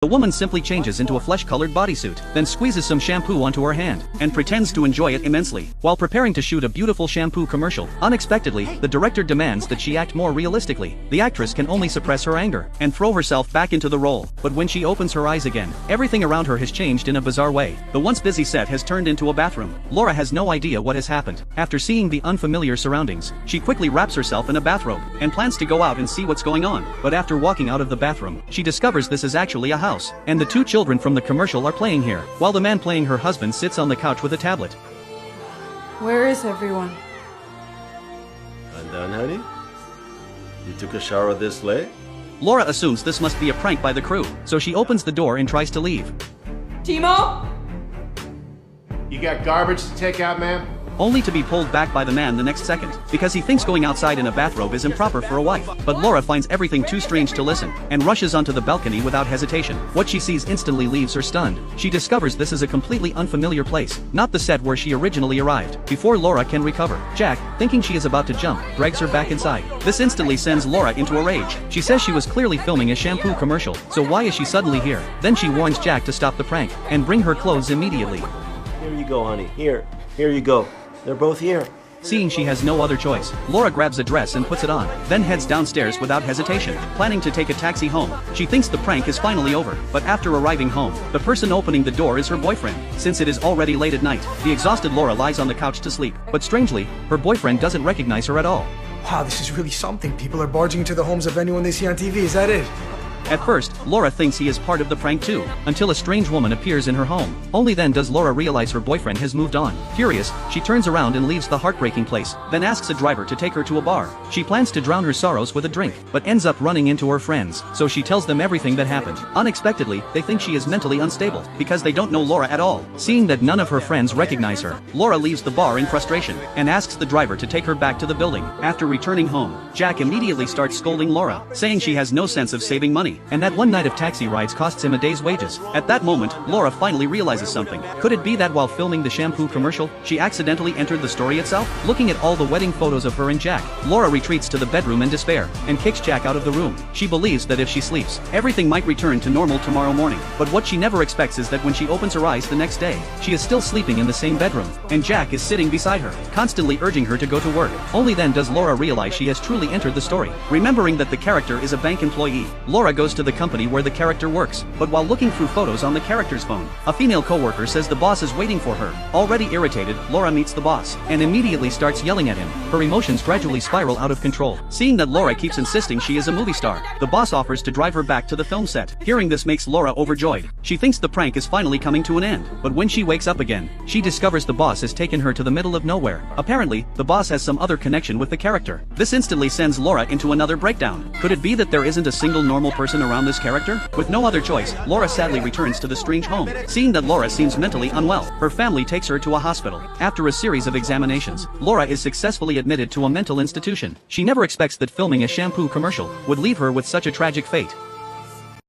The woman simply changes into a flesh-colored bodysuit, then squeezes some shampoo onto her hand, and pretends to enjoy it immensely. While preparing to shoot a beautiful shampoo commercial, unexpectedly, the director demands that she act more realistically. The actress can only suppress her anger, and throw herself back into the role. But when she opens her eyes again, everything around her has changed in a bizarre way. The once busy set has turned into a bathroom. Laura has no idea what has happened. After seeing the unfamiliar surroundings, she quickly wraps herself in a bathrobe, and plans to go out and see what's going on. But after walking out of the bathroom, she discovers this is actually a house, and the two children from the commercial are playing here, while the man playing her husband sits on the couch with a tablet. Where is everyone? Handan, honey? You took a shower this late? Laura assumes this must be a prank by the crew, so she opens the door and tries to leave. Timo? You got garbage to take out, ma'am? Only to be pulled back by the man the next second, because he thinks going outside in a bathrobe is improper for a wife. But Laura finds everything too strange to listen, and rushes onto the balcony without hesitation. What she sees instantly leaves her stunned. She discovers this is a completely unfamiliar place, not the set where she originally arrived. Before Laura can recover, Jack, thinking she is about to jump, drags her back inside. This instantly sends Laura into a rage. She says she was clearly filming a shampoo commercial, so why is she suddenly here? Then she warns Jack to stop the prank, and bring her clothes immediately. Here you go, honey. Here you go. They're both here. Seeing she has no other choice, Laura grabs a dress and puts it on, then heads downstairs without hesitation, planning to take a taxi home. She thinks the prank is finally over, but after arriving home, the person opening the door is her boyfriend. Since it is already late at night, the exhausted Laura lies on the couch to sleep, but strangely, her boyfriend doesn't recognize her at all. Wow, this is really something. People are barging into the homes of anyone they see on TV, is that it? At first, Laura thinks he is part of the prank too, until a strange woman appears in her home. Only then does Laura realize her boyfriend has moved on. Furious, she turns around and leaves the heartbreaking place, then asks a driver to take her to a bar. She plans to drown her sorrows with a drink, but ends up running into her friends, so she tells them everything that happened. Unexpectedly, they think she is mentally unstable, because they don't know Laura at all. Seeing that none of her friends recognize her, Laura leaves the bar in frustration, and asks the driver to take her back to the building. After returning home, Jack immediately starts scolding Laura, saying she has no sense of saving money, and that one night of taxi rides costs him a day's wages. At that moment, Laura finally realizes something. Could it be that while filming the shampoo commercial, she accidentally entered the story itself? Looking at all the wedding photos of her and Jack, Laura retreats to the bedroom in despair, and kicks Jack out of the room. She believes that if she sleeps, everything might return to normal tomorrow morning. But what she never expects is that when she opens her eyes the next day, she is still sleeping in the same bedroom, and Jack is sitting beside her, constantly urging her to go to work. Only then does Laura realize she has truly entered the story. Remembering that the character is a bank employee, Laura goes to the company where the character works, but while looking through photos on the character's phone, a female coworker says the boss is waiting for her. Already irritated, Laura meets the boss, and immediately starts yelling at him. Her emotions gradually spiral out of control. Seeing that Laura keeps insisting she is a movie star, the boss offers to drive her back to the film set. Hearing this makes Laura overjoyed. She thinks the prank is finally coming to an end, but when she wakes up again, she discovers the boss has taken her to the middle of nowhere. Apparently, the boss has some other connection with the character. This instantly sends Laura into another breakdown. Could it be that there isn't a single normal person around this character? With no other choice, Laura sadly returns to the strange home. Seeing that Laura seems mentally unwell, her family takes her to a hospital. After a series of examinations, Laura is successfully admitted to a mental institution. She never expects that filming a shampoo commercial would leave her with such a tragic fate.